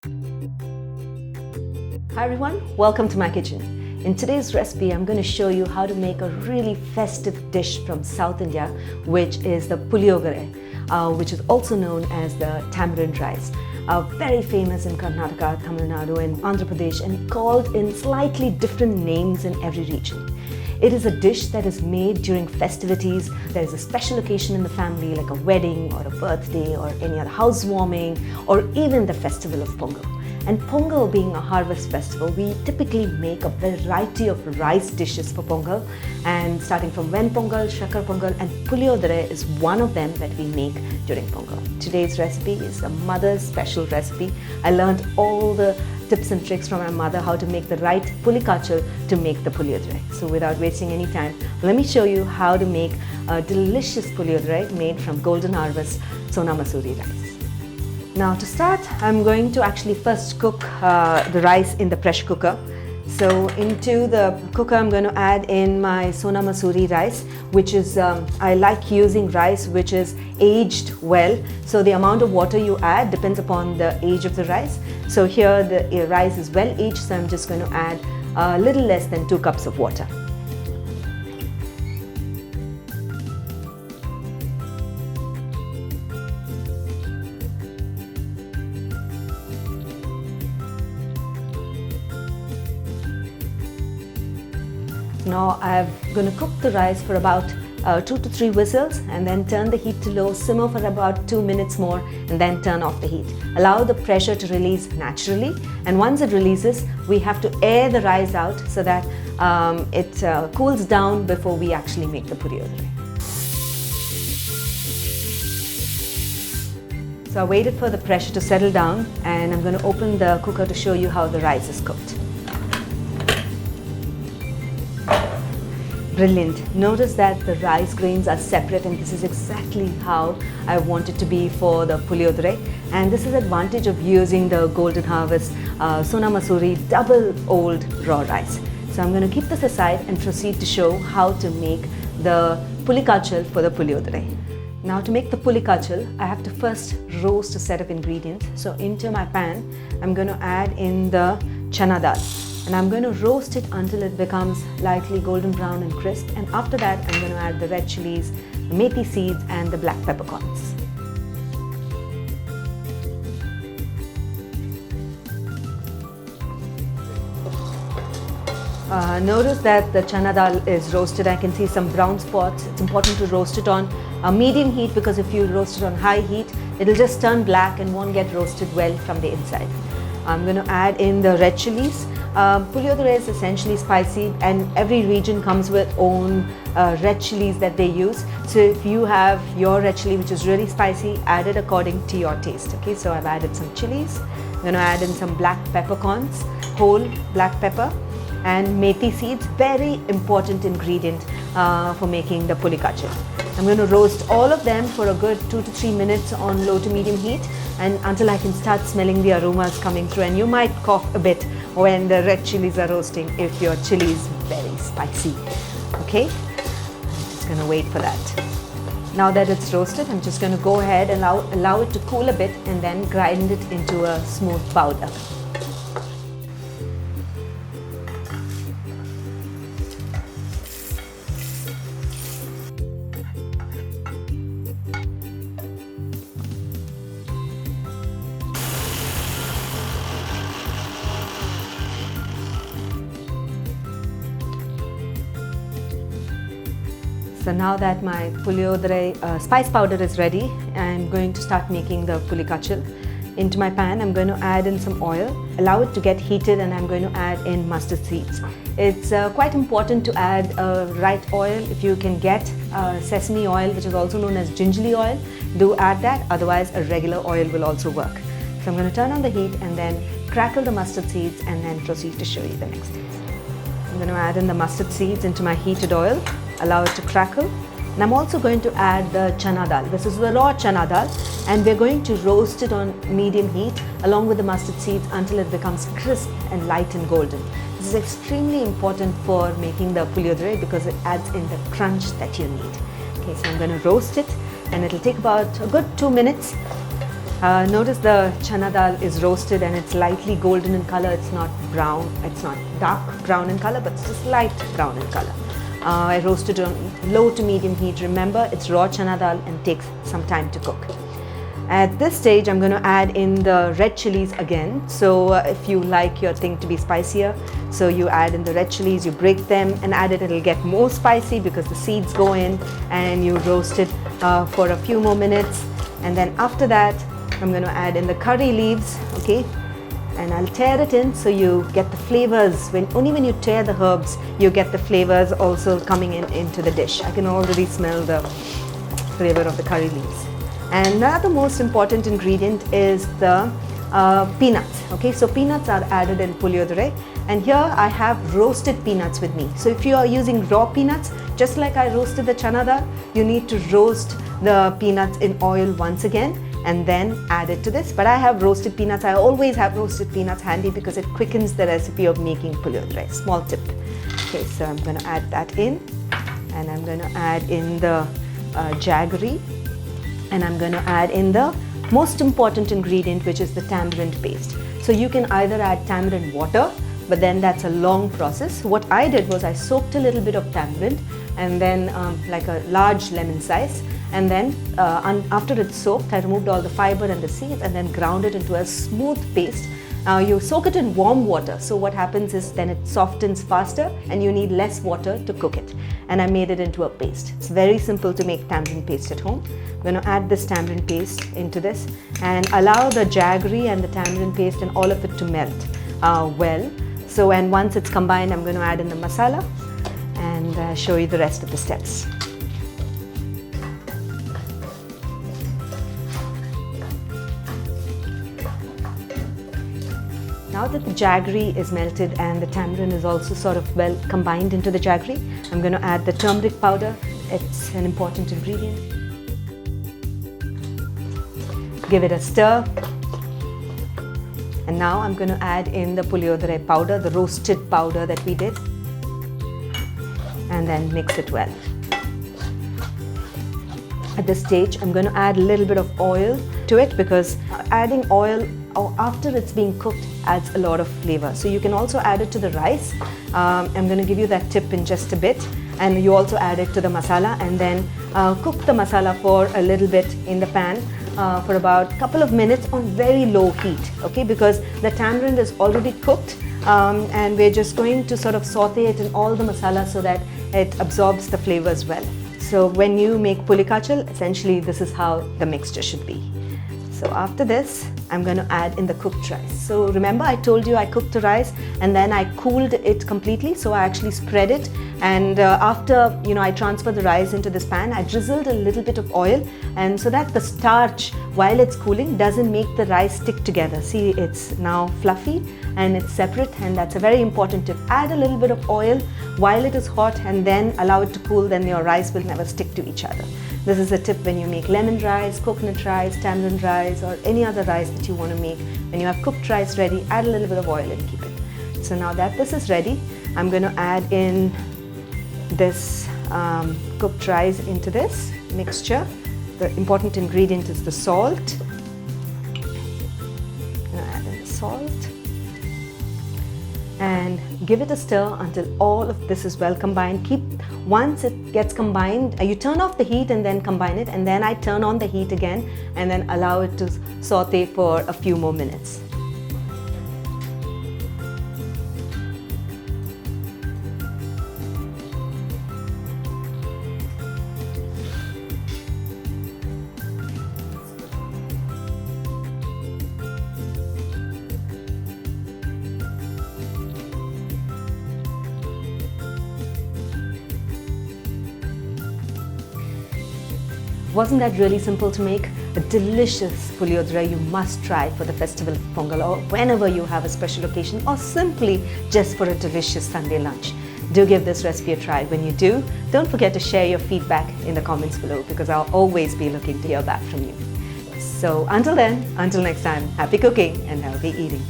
Hi everyone, welcome to my kitchen. In today's recipe, I'm going to show you how to make a really festive dish from South India, which is the Puliyodharai, which is also known as the tamarind rice. Very famous in Karnataka, Tamil Nadu and Andhra Pradesh, and called in slightly different names in every region. It is a dish that is made during festivities. There is a special occasion in the family like a wedding or a birthday or any other housewarming or even the festival of Pongal. And Pongal being a harvest festival, we typically make a variety of rice dishes for Pongal, and starting from Ven Pongal, Shakkar Pongal, and Puliyodharai is one of them that we make during Pongal. Today's recipe is a mother's special recipe. I learned all the tips and tricks from my mother how to make the right pulikachal to make the Puliyodharai. So without wasting any time, let me show you how to make a delicious Puliyodharai made from golden harvest Sona Masuri rice. Now to start, I'm going to actually first cook the rice in the pressure cooker. So into the cooker, I'm going to add in my Sona Masuri rice, which is, I like using rice which is aged well. So the amount of water you add depends upon the age of the rice. So here the rice is well aged, so I'm just going to add a little less than 2 cups of water. Now I'm going to cook the rice for about 2 to 3 whistles and then turn the heat to low, simmer for about 2 minutes more and then turn off the heat. Allow the pressure to release naturally, and once it releases, we have to air the rice out so that it cools down before we actually make the Puliyodharai. So I waited for the pressure to settle down, and I'm going to open the cooker to show you how the rice is cooked. Brilliant. Notice that the rice grains are separate, and this is exactly how I want it to be for the Puliyodharai. And this is the advantage of using the golden harvest Sona Masuri double old raw rice. So I'm going to keep this aside and proceed to show how to make the pulikachal for the Puliyodharai. Now to make the pulikachal, I have to first roast a set of ingredients. So into my pan, I'm going to add in the chana dal. And I'm going to roast it until it becomes lightly golden brown and crisp. And after that, I'm going to add the red chilies, the methi seeds and the black peppercorns. Notice that the chana dal is roasted. I can see some brown spots. It's important to roast it on a medium heat, because if you roast it on high heat, it'll just turn black and won't get roasted well from the inside. I'm going to add in the red chilies. Puliyodharai is essentially spicy, and every region comes with own red chilies that they use. So if you have your red chili which is really spicy, add it according to your taste. Okay, so I've added some chilies. I'm going to add in some black peppercorns, whole black pepper, and methi seeds, very important ingredient for making the pulikachal. I'm going to roast all of them for a good 2 to 3 minutes on low to medium heat, and until I can start smelling the aromas coming through. And you might cough a bit when the red chilies are roasting if your chili is very spicy. Okay, I'm just going to wait for that. Now that it's roasted, I'm just going to go ahead and allow it to cool a bit and then grind it into a smooth powder. So now that my Puliyodharai spice powder is ready, I'm going to start making the pulikachal. Into my pan, I'm going to add in some oil, allow it to get heated, and I'm going to add in mustard seeds. It's quite important to add right oil. If you can get sesame oil, which is also known as gingerly oil, do add that, otherwise a regular oil will also work. So I'm going to turn on the heat and then crackle the mustard seeds and then proceed to show you the next steps. I'm going to add in the mustard seeds into my heated oil, allow it to crackle. And I'm also going to add the chana dal. This is the raw chana dal, and we're going to roast it on medium heat along with the mustard seeds until it becomes crisp and light and golden. This is extremely important for making the Puliyodharai because it adds in the crunch that you need. Okay, so I'm going to roast it, and it'll take about a good 2 minutes. Notice the chana dal is roasted and it's lightly golden in color. It's not brown, it's not dark brown in color, but it's just light brown in color. I roasted on low to medium heat. Remember, it's raw chana dal and takes some time to cook. At this stage, I'm going to add in the red chilies again. So if you like your thing to be spicier, so you add in the red chilies, you break them and add it. It'll get more spicy because the seeds go in, and you roast it for a few more minutes. And then after that, I'm going to add in the curry leaves, okay? And I'll tear it in so you get the flavors. Only when you tear the herbs, you get the flavors also coming into the dish. I can already smell the flavor of the curry leaves. And another most important ingredient is the peanuts. Okay, so peanuts are added in Puliyodharai, and here I have roasted peanuts with me. So if you are using raw peanuts, just like I roasted the chana dal, you need to roast the peanuts in oil once again and then add it to this. But I have roasted peanuts. I always have roasted peanuts handy because it quickens the recipe of making Puliyodharai. Small tip. Okay, so I'm going to add that in, and I'm going to add in the jaggery. And I'm going to add in the most important ingredient, which is the tamarind paste. So you can either add tamarind water, but then that's a long process. What I did was I soaked a little bit of tamarind, and then like a large lemon size, and then after it's soaked, I removed all the fiber and the seeds and then ground it into a smooth paste. You soak it in warm water, so what happens is then it softens faster and you need less water to cook it. And I made it into a paste. It's very simple to make tamarind paste at home. I'm going to add this tamarind paste into this and allow the jaggery and the tamarind paste and all of it to melt well. So, and once it's combined, I'm going to add in the masala and show you the rest of the steps. Now that the jaggery is melted and the tamarind is also sort of well combined into the jaggery, I'm going to add the turmeric powder. It's an important ingredient. Give it a stir. And now I'm going to add in the Puliyodharai powder, the roasted powder that we did. And then mix it well. At this stage, I'm going to add a little bit of oil to it because adding oil after it's being cooked adds a lot of flavor. So you can also add it to the rice. I'm going to give you that tip in just a bit. And you also add it to the masala and then cook the masala for a little bit in the pan for about a couple of minutes on very low heat, okay? Because the tamarind is already cooked and we're just going to sort of saute it in all the masala so that it absorbs the flavors well. So when you make puli kachal, essentially this is how the mixture should be. So after this, I'm going to add in the cooked rice. So remember I told you I cooked the rice and then I cooled it completely. So I actually spread it, and after I transfer the rice into this pan, I drizzled a little bit of oil, and so that the starch while it's cooling doesn't make the rice stick together. See, it's now fluffy and it's separate, and that's a very important tip. Add a little bit of oil while it is hot and then allow it to cool, then your rice will never stick to each other. This is a tip when you make lemon rice, coconut rice, tamarind rice, or any other rice that you want to make. When you have cooked rice ready, add a little bit of oil and keep it. So now that this is ready, I'm going to add in this cooked rice into this mixture. The important ingredient is the salt. I'm going to add in the salt. And give it a stir until all of this is well combined. Once it gets combined, you turn off the heat and then combine it, and then I turn on the heat again and then allow it to saute for a few more minutes. Wasn't that really simple to make? A delicious Puliyodharai you must try for the festival of Pongal, or whenever you have a special occasion, or simply just for a delicious Sunday lunch. Do give this recipe a try. When you do, don't forget to share your feedback in the comments below, because I'll always be looking to hear back from you. So until then, until next time, happy cooking and healthy eating.